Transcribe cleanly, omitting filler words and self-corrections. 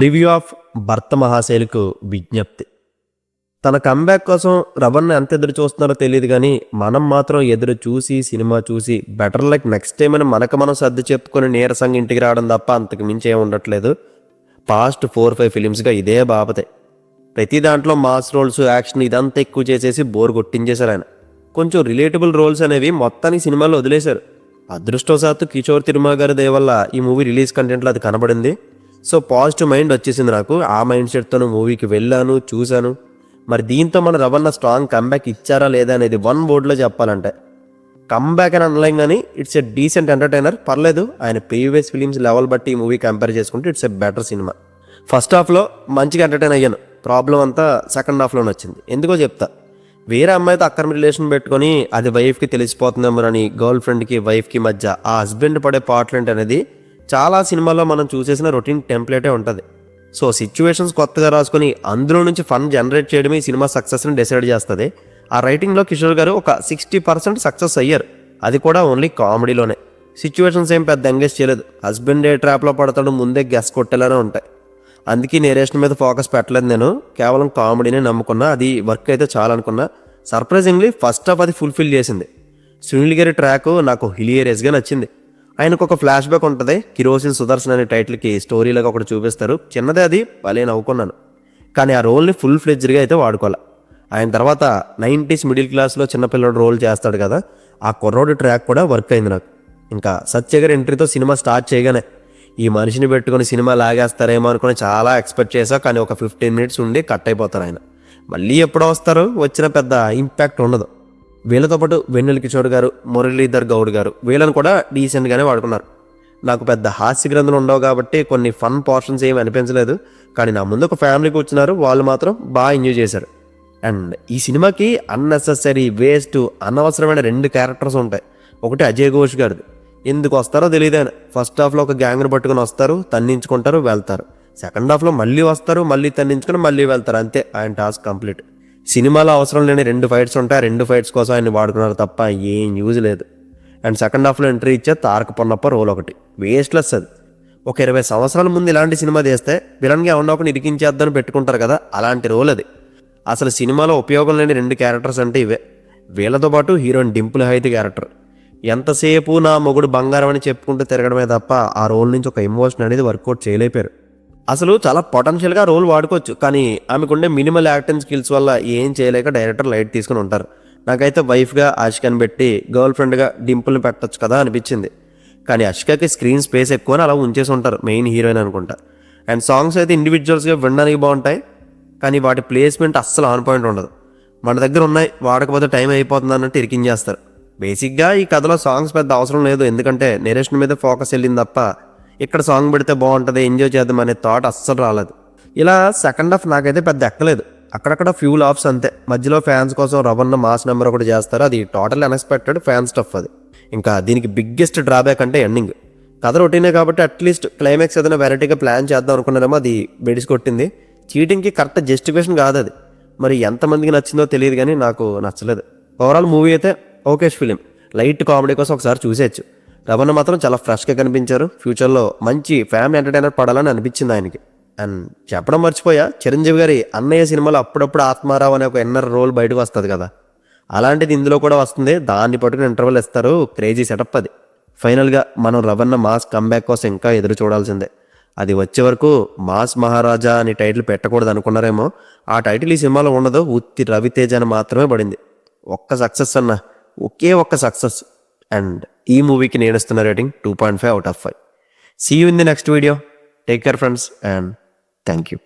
Review of భర్త మహాశైలకు విజ్ఞప్తి. తన కంబ్యాక్ కోసం రవణ ఎంత ఎదురు చూస్తున్నారో తెలియదు, కానీ మనం మాత్రం ఎదురు చూసి సినిమా చూసి బెటర్ లైక్ నెక్స్ట్ టైం అని మనకు మనం సర్ది చెప్పుకొని నీరసంగా ఇంటికి రావడం తప్ప అంతకు మించి ఏమి ఉండట్లేదు. పాస్ట్ 4-5 ఫిలిమ్స్గా ఇదే బాపతే. ప్రతి దాంట్లో మాస్ రోల్స్, యాక్షన్ ఇదంతా ఎక్కువ చేసేసి బోర్ కొట్టించేశారు ఆయన. కొంచెం రిలేటబుల్ రోల్స్ అనేవి మొత్తానికి సినిమాలో వదిలేశారు. అదృష్టవశాత్తు కిషోర్ తిరుమల గారి దయ వల్ల ఈ మూవీ రిలీజ్ కంటెంట్లో అది కనబడింది. సో పాజిటివ్ మైండ్ వచ్చేసింది నాకు. ఆ మైండ్ సెట్తో మూవీకి వెళ్ళాను, చూశాను. మరి దీంతో మన రవణ స్ట్రాంగ్ కంబ్యాక్ ఇచ్చారా లేదా అనేది వన్ వర్డ్లో చెప్పాలంటే కంబ్యాక్ అని అనలేం, కానీ ఇట్స్ ఎ డీసెంట్ ఎంటర్టైనర్. పర్లేదు, ఆయన ప్రీవియస్ ఫిలిమ్స్ లెవెల్ బట్టి ఈ మూవీ కంపేర్ చేసుకుంటే it's a better cinema. First హాఫ్లో మంచిగా ఎంటర్టైన్ అయ్యాను. ప్రాబ్లం అంతా సెకండ్ హాఫ్లోనే వచ్చింది. ఎందుకో చెప్తా. వేరే అమ్మాయితో అక్రమ రిలేషన్ పెట్టుకొని అది వైఫ్కి తెలిసిపోతుందేమోనని గర్ల్ ఫ్రెండ్కి వైఫ్కి మధ్య ఆ హస్బెండ్ పడే పాటలేంటి అనేది చాలా సినిమాల్లో మనం చూసేసిన రొటీన్ టెంప్లెటే ఉంటుంది. సో సిచ్యువేషన్స్ కొత్తగా రాసుకొని అందులో నుంచి ఫన్ జనరేట్ చేయడమే ఈ సినిమా సక్సెస్ని డిసైడ్ చేస్తుంది. ఆ రైటింగ్లో కిషోర్ గారు ఒక 60% సక్సెస్ అయ్యారు. అది కూడా ఓన్లీ కామెడీలోనే. సిచ్యువేషన్స్ ఏం పెద్ద ఎంగేజ్ చేయలేదు. హస్బెండ్ ఏ ట్రాప్లో పడతాడు ముందే గెస్ కొట్టేలానే ఉంటాయి. అందుకే నేరేషన్ మీద ఫోకస్ పెట్టలేదు. నేను కేవలం కామెడీనే నమ్ముకున్నా. అది వర్క్ అయితే చాలా అనుకున్నా. సర్ప్రైజింగ్లీ ఫస్ట్ హాఫ్ అది ఫుల్ఫిల్ చేసింది. సునీల్ గారి ట్రాక్ నాకు హిలియరియస్గా నచ్చింది. ఆయనకు ఒక ఫ్లాష్ బ్యాక్ ఉంటుంది. కిరోసిన్ సుదర్శన్ అనే టైటిల్కి స్టోరీలాగా ఒకటి చూపిస్తారు. చిన్నదే, అది భలే నవ్వుకున్నాను. కానీ ఆ రోల్ని ఫుల్ ఫ్లెడ్జ్డ్గా అయితే వాడుకోవాలి. ఆయన తర్వాత 90s మిడిల్ క్లాస్లో చిన్నపిల్లడు రోల్ చేస్తాడు కదా, ఆ కుర్రోడి ట్రాక్ కూడా వర్క్ అయింది నాకు. ఇంకా సత్య గారి ఎంట్రీతో సినిమా స్టార్ట్ చేయగానే ఈ మనిషిని పెట్టుకుని సినిమా లాగేస్తారేమో అనుకుని చాలా ఎక్స్పెక్ట్ చేశా. కానీ ఒక 15 మినిట్స్ ఉండి కట్ అయిపోతారు ఆయన. మళ్ళీ ఎప్పుడో వస్తారు, వచ్చిన పెద్ద ఇంపాక్ట్ ఉండదు. వీళ్ళతో పాటు వెన్నెల కిషోర్ గారు, మురళీధర్ గౌడ్ గారు, వీళ్ళని కూడా డీసెంట్గానే వాడుకున్నారు. నాకు పెద్ద హాస్య గ్రంథులు ఉండవు కాబట్టి కొన్ని ఫన్ పోర్షన్స్ ఏమి అనిపించలేదు. కానీ నా ముందు ఒక ఫ్యామిలీ కూర్చున్నారు, వాళ్ళు మాత్రం బాగా ఎంజాయ్ చేశారు. అండ్ ఈ సినిమాకి అన్నెసెసరీ, వేస్ట్, అనవసరమైన 2 క్యారెక్టర్స్ ఉంటాయి. ఒకటి అజయ్ ఘోష్ గారిది. ఎందుకు వస్తారో తెలియదు. ఆయన ఫస్ట్ హాఫ్లో ఒక గ్యాంగ్ను పట్టుకుని వస్తారు, తన్నించుకుంటారు, వెళ్తారు. సెకండ్ హాఫ్లో మళ్ళీ వస్తారు, మళ్ళీ తన్నించుకుని మళ్ళీ వెళ్తారు. అంతే, ఆయన టాస్క్ కంప్లీట్. సినిమాలో అవసరం లేని 2 ఫైట్స్ ఉంటాయి. 2 ఫైట్స్ కోసం ఆయన వాడుకున్నారు తప్ప ఏం యూజ్ లేదు. అండ్ సెకండ్ హాఫ్లో ఎంట్రీ ఇచ్చే తారక పొన్నప్ప రోల్ ఒకటి వేస్ట్లెస్. అది ఒక 20 సంవత్సరాల ముందు ఇలాంటి సినిమా చేస్తే విలన్గా ఎవరినో ఒకటి ఇరికించేద్దని పెట్టుకుంటారు కదా, అలాంటి రోల్ అది. అసలు సినిమాలో ఉపయోగం లేని 2 క్యారెక్టర్స్ అంటే ఇవే. వీళ్ళతో పాటు హీరోయిన్ డింపుల్ హైత్ క్యారెక్టర్ ఎంతసేపు నా మొగుడు బంగారం అని చెప్పుకుంటూ తిరగడమే తప్ప ఆ రోల్ నుంచి ఒక ఎమోషన్ అనేది వర్కౌట్ చేయలేపారు. అసలు చాలా పొటెన్షియల్గా రోల్ వాడుకోవచ్చు, కానీ ఆమెకుండే మినిమల్ యాక్టింగ్ స్కిల్స్ వల్ల ఏం చేయలేక డైరెక్టర్ లైట్ తీసుకుని ఉంటారు. నాకైతే వైఫ్గా ఆషికాని పెట్టి గర్ల్ ఫ్రెండ్గా డింపుల్ని పెట్టచ్చు కదా అనిపించింది. కానీ ఆషికాకి స్క్రీన్ స్పేస్ ఎక్కువ అని అలా ఉంచేసి ఉంటారు, మెయిన్ హీరోయిన్ అనుకుంటా. అండ్ సాంగ్స్ అయితే ఇండివిజువల్స్గా వినడానికి బాగుంటాయి, కానీ వాటి ప్లేస్మెంట్ అస్సలు ఆన్ పాయింట్ ఉండదు. మన దగ్గర ఉన్నాయి, వాడకపోతే టైం అయిపోతుంది అన్నట్టు ఇరికించేస్తారు. బేసిక్గా ఈ కథలో సాంగ్స్ పెద్ద అవసరం లేదు, ఎందుకంటే నెరేషన్ మీద ఫోకస్ వెళ్ళింది తప్ప ఇక్కడ సాంగ్ పెడితే బాగుంటుంది, ఎంజాయ్ చేద్దాం అనే థాట్ అస్సలు రాలేదు. ఇలా సెకండ్ హాఫ్ నాకైతే పెద్ద ఎక్కలేదు. అక్కడక్కడ ఫ్యూ లాఫ్స్ అంతే. మధ్యలో ఫ్యాన్స్ కోసం రవణ మాస్ నెంబర్ ఒకటి చేస్తారు, అది టోటల్ అన్ఎక్స్పెక్టెడ్ ఫ్యాన్ స్టఫ్ అది. ఇంకా దీనికి బిగ్గెస్ట్ డ్రాబ్యాక్ అంటే ఎండింగ్. కథ రొటీనే కాబట్టి అట్లీస్ట్ క్లైమాక్స్ ఏదైనా వెరైటీగా ప్లాన్ చేద్దాం అనుకున్నారేమో, అది బెడిసి కొట్టింది. చీటింగ్కి కరెక్ట్ జస్టిఫికేషన్ కాదు అది. మరి ఎంతమందికి నచ్చిందో తెలియదు, కానీ నాకు నచ్చలేదు. ఓవరాల్ మూవీ అయితే ఓకేష్ ఫిలిం. లైట్ కామెడీ కోసం ఒకసారి చూసేయచ్చు. రవణ మాత్రం చాలా ఫ్రెష్గా కనిపించారు. ఫ్యూచర్లో మంచి ఫ్యామిలీ ఎంటర్టైనర్ పడాలని అనిపించింది ఆయనకి. అండ్ చెప్పడం మర్చిపోయా, చిరంజీవి గారి అన్నయ్య సినిమాలో అప్పుడప్పుడు ఆత్మారావు అనే ఒక ఇన్నర్ రోల్ బయటకు వస్తుంది కదా, అలాంటిది ఇందులో కూడా వస్తుంది. దాన్ని పట్టుకుని ఇంటర్వెల్ ఇస్తారు. క్రేజీ సెటప్ అది. ఫైనల్గా మనం రవణ మాస్ కంబ్యాక్ కోసం ఇంకా ఎదురు చూడాల్సిందే. అది వచ్చే వరకు మాస్ మహారాజా అని టైటిల్ పెట్టకూడదు అనుకున్నారేమో, ఆ టైటిల్ ఈ సినిమాలో ఉండదు, ఉత్తి రవితేజ అని మాత్రమే పడింది. ఒక్క సక్సెస్ అన్న, ఒకే ఒక్క సక్సెస్. అండ్ ఈ మూవీకి నేను ఇస్తున్న rating 2.5 out of 5. See you in the next video. Take care friends and thank you.